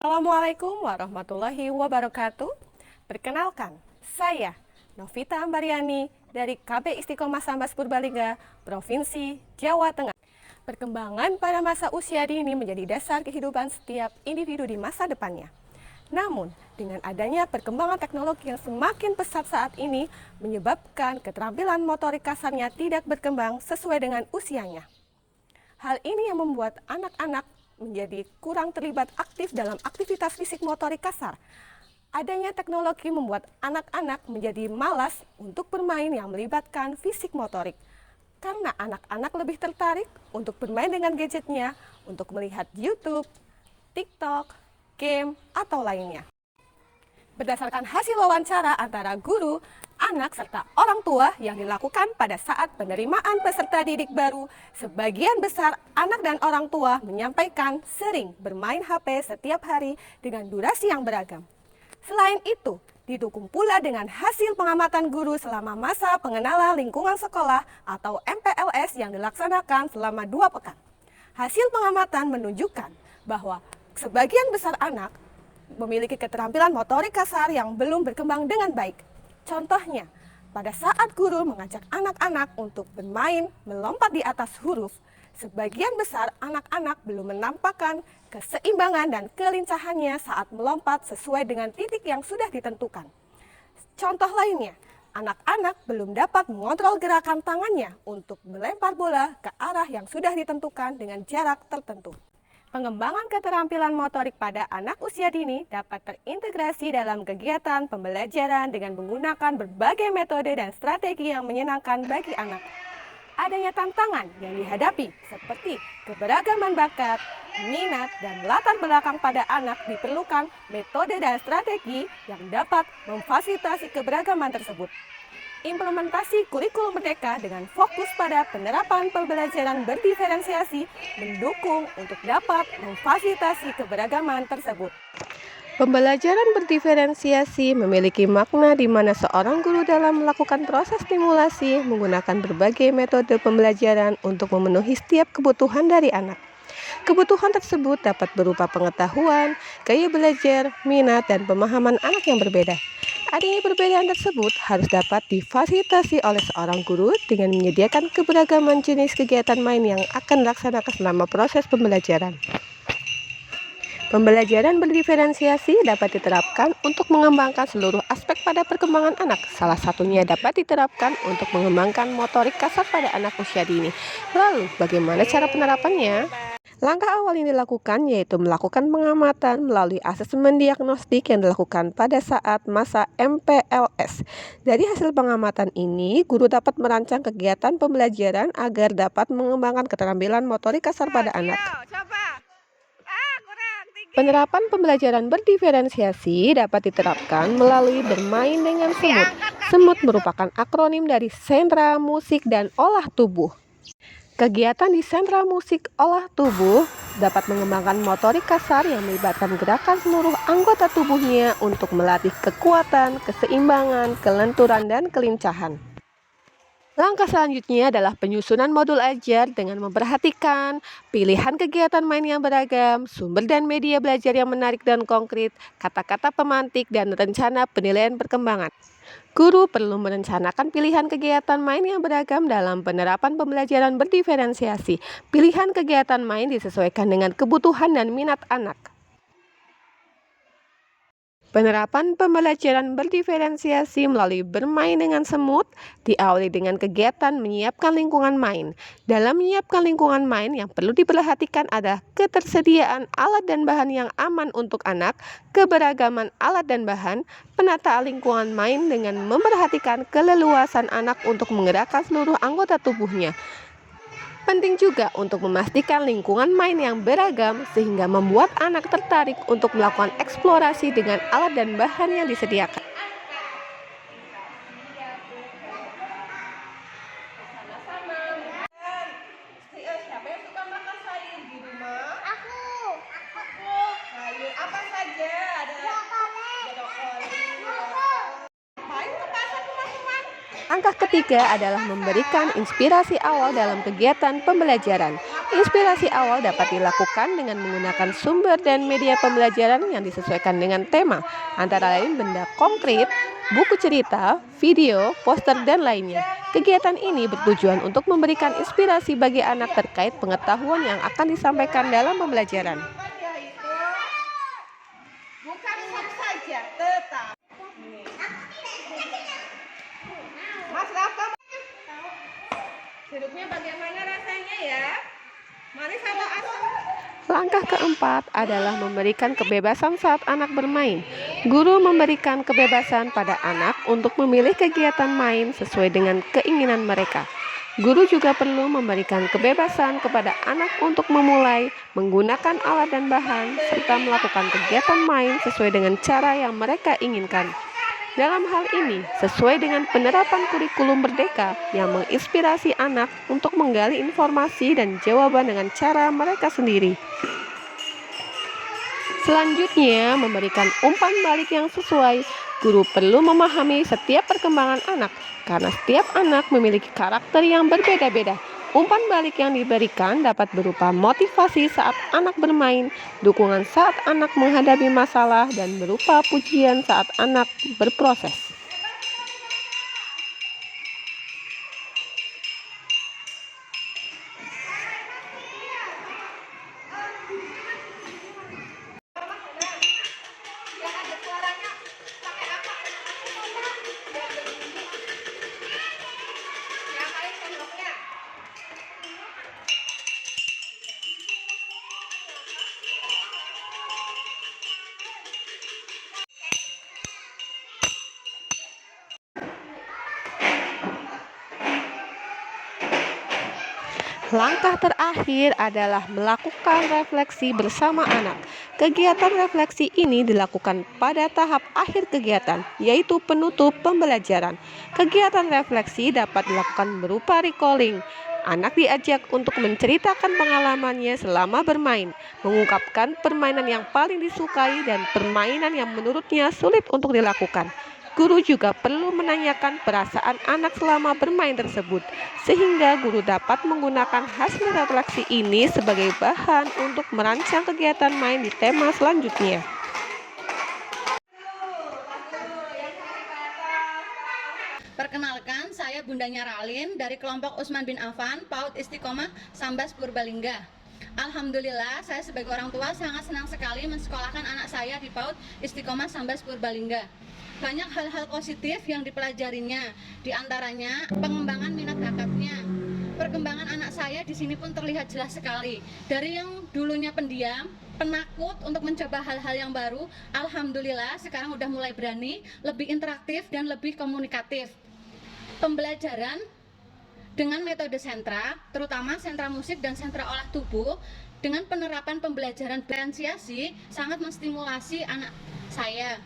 Assalamualaikum warahmatullahi wabarakatuh. Perkenalkan, saya Novita Ambariani dari KB Istiqomah Sambas Purbalingga, Provinsi Jawa Tengah. Perkembangan pada masa usia dini menjadi dasar kehidupan setiap individu di masa depannya. Namun, dengan adanya perkembangan teknologi yang semakin pesat saat ini, menyebabkan keterampilan motorik kasarnya tidak berkembang sesuai dengan usianya. Hal ini yang membuat anak-anak menjadi kurang terlibat aktif dalam aktivitas fisik motorik kasar. Adanya teknologi membuat anak-anak menjadi malas untuk bermain yang melibatkan fisik motorik. Karena anak-anak lebih tertarik untuk bermain dengan gadgetnya, untuk melihat YouTube, TikTok, game, atau lainnya. Berdasarkan hasil wawancara antara guru, anak, serta orang tua yang dilakukan pada saat penerimaan peserta didik baru, sebagian besar anak dan orang tua menyampaikan sering bermain HP setiap hari dengan durasi yang beragam. Selain itu, didukung pula dengan hasil pengamatan guru selama masa pengenalan lingkungan sekolah atau MPLS yang dilaksanakan selama 2 pekan. Hasil pengamatan menunjukkan bahwa sebagian besar anak memiliki keterampilan motorik kasar yang belum berkembang dengan baik. Contohnya, pada saat guru mengajak anak-anak untuk bermain melompat di atas huruf, sebagian besar anak-anak belum menampakkan keseimbangan dan kelincahannya saat melompat sesuai dengan titik yang sudah ditentukan. Contoh lainnya, anak-anak belum dapat mengontrol gerakan tangannya untuk melempar bola ke arah yang sudah ditentukan dengan jarak tertentu. Pengembangan keterampilan motorik pada anak usia dini dapat terintegrasi dalam kegiatan pembelajaran dengan menggunakan berbagai metode dan strategi yang menyenangkan bagi anak. Adanya tantangan yang dihadapi seperti keberagaman bakat, minat, dan latar belakang pada anak diperlukan metode dan strategi yang dapat memfasilitasi keberagaman tersebut. Implementasi kurikulum merdeka dengan fokus pada penerapan pembelajaran berdiferensiasi mendukung untuk dapat memfasilitasi keberagaman tersebut. Pembelajaran berdiferensiasi memiliki makna di mana seorang guru dalam melakukan proses stimulasi menggunakan berbagai metode pembelajaran untuk memenuhi setiap kebutuhan dari anak. Kebutuhan tersebut dapat berupa pengetahuan, gaya belajar, minat, dan pemahaman anak yang berbeda. Adanya perbedaan tersebut harus dapat difasilitasi oleh seorang guru dengan menyediakan keberagaman jenis kegiatan main yang akan dilaksanakan selama proses pembelajaran. Pembelajaran berdiferensiasi dapat diterapkan untuk mengembangkan seluruh aspek pada perkembangan anak. Salah satunya dapat diterapkan untuk mengembangkan motorik kasar pada anak usia dini. Lalu, bagaimana cara penerapannya? Langkah awal yang dilakukan yaitu melakukan pengamatan melalui asesmen diagnostik yang dilakukan pada saat masa MPLS. Dari hasil pengamatan ini, guru dapat merancang kegiatan pembelajaran agar dapat mengembangkan keterampilan motorik kasar pada anak. Penerapan pembelajaran berdiferensiasi dapat diterapkan melalui bermain dengan semut. Semut merupakan akronim dari sentra musik dan olah tubuh. Kegiatan di sentra musik olah tubuh dapat mengembangkan motorik kasar yang melibatkan gerakan seluruh anggota tubuhnya untuk melatih kekuatan, keseimbangan, kelenturan, dan kelincahan. Langkah selanjutnya adalah penyusunan modul ajar dengan memperhatikan pilihan kegiatan main yang beragam, sumber dan media belajar yang menarik dan konkret, kata-kata pemantik, dan rencana penilaian perkembangan. Guru perlu merencanakan pilihan kegiatan main yang beragam dalam penerapan pembelajaran berdiferensiasi. Pilihan kegiatan main disesuaikan dengan kebutuhan dan minat anak. Penerapan pembelajaran berdiferensiasi melalui bermain dengan semut diawali dengan kegiatan menyiapkan lingkungan main. Dalam menyiapkan lingkungan main yang perlu diperhatikan adalah ketersediaan alat dan bahan yang aman untuk anak, keberagaman alat dan bahan, penataan lingkungan main dengan memperhatikan keleluasan anak untuk menggerakkan seluruh anggota tubuhnya. Penting juga untuk memastikan lingkungan main yang beragam sehingga membuat anak tertarik untuk melakukan eksplorasi dengan alat dan bahan yang disediakan. Siapa yang suka makan sayur di rumah? Aku. Sayur apa saja? Ada brokoli. Main ke pasar teman-teman. Langkah ketiga adalah memberikan inspirasi awal dalam kegiatan pembelajaran. Inspirasi awal dapat dilakukan dengan menggunakan sumber dan media pembelajaran yang disesuaikan dengan tema, antara lain benda konkret, buku cerita, video, poster, dan lainnya. Kegiatan ini bertujuan untuk memberikan inspirasi bagi anak terkait pengetahuan yang akan disampaikan dalam pembelajaran. Bukan sub saja, tetap. Mas Raka, jeruknya bagaimana rasanya ya? Manis atau asam? Langkah keempat adalah memberikan kebebasan saat anak bermain. Guru memberikan kebebasan pada anak untuk memilih kegiatan main sesuai dengan keinginan mereka. Guru juga perlu memberikan kebebasan kepada anak untuk memulai, menggunakan alat dan bahan, serta melakukan kegiatan main sesuai dengan cara yang mereka inginkan. Dalam hal ini, sesuai dengan penerapan kurikulum Merdeka yang menginspirasi anak untuk menggali informasi dan jawaban dengan cara mereka sendiri. Selanjutnya, memberikan umpan balik yang sesuai. Guru perlu memahami setiap perkembangan anak, karena setiap anak memiliki karakter yang berbeda-beda. Umpan balik yang diberikan dapat berupa motivasi saat anak bermain, dukungan saat anak menghadapi masalah, dan berupa pujian saat anak berproses. Langkah terakhir adalah melakukan refleksi bersama anak. Kegiatan refleksi ini dilakukan pada tahap akhir kegiatan, yaitu penutup pembelajaran. Kegiatan refleksi dapat dilakukan berupa recalling. Anak diajak untuk menceritakan pengalamannya selama bermain, mengungkapkan permainan yang paling disukai dan permainan yang menurutnya sulit untuk dilakukan. Guru juga perlu menanyakan perasaan anak selama bermain tersebut, sehingga guru dapat menggunakan hasil refleksi ini sebagai bahan untuk merancang kegiatan main di tema selanjutnya. Perkenalkan, saya Bundanya Ralin dari kelompok Usman bin Affan, PAUD Istiqomah Sambas Purbalingga. Alhamdulillah, saya sebagai orang tua sangat senang sekali mensekolahkan anak saya di PAUD Istiqomah Sambas Purbalingga. Banyak hal-hal positif yang dipelajarinya, diantaranya pengembangan minat bakatnya. Perkembangan anak saya di sini pun terlihat jelas sekali. Dari yang dulunya pendiam, penakut untuk mencoba hal-hal yang baru, alhamdulillah sekarang udah mulai berani, lebih interaktif dan lebih komunikatif. Pembelajaran dengan metode sentra, terutama sentra musik dan sentra olah tubuh, dengan penerapan pembelajaran diferensiasi sangat menstimulasi anak saya.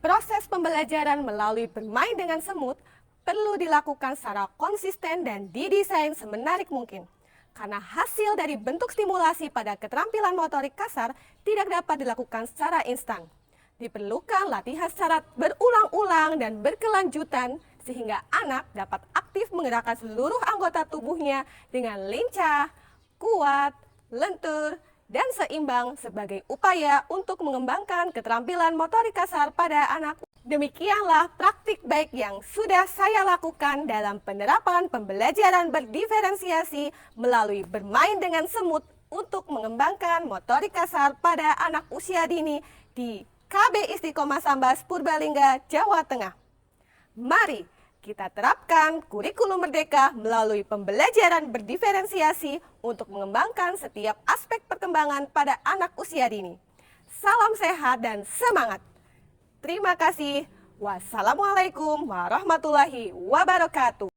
Proses pembelajaran melalui bermain dengan semut perlu dilakukan secara konsisten dan didesain semenarik mungkin. Karena hasil dari bentuk stimulasi pada keterampilan motorik kasar tidak dapat dilakukan secara instan. Diperlukan latihan secara berulang-ulang dan berkelanjutan sehingga anak dapat aktif menggerakkan seluruh anggota tubuhnya dengan lincah, kuat, lentur, dan seimbang sebagai upaya untuk mengembangkan keterampilan motorik kasar pada anak. Demikianlah praktik baik yang sudah saya lakukan dalam penerapan pembelajaran berdiferensiasi melalui bermain dengan semut untuk mengembangkan motorik kasar pada anak usia dini di KB Istiqomah Sambas Purbalingga, Jawa Tengah. Mari kita terapkan kurikulum Merdeka melalui pembelajaran berdiferensiasi untuk mengembangkan setiap aspek perkembangan pada anak usia dini. Salam sehat dan semangat. Terima kasih. Wassalamualaikum warahmatullahi wabarakatuh.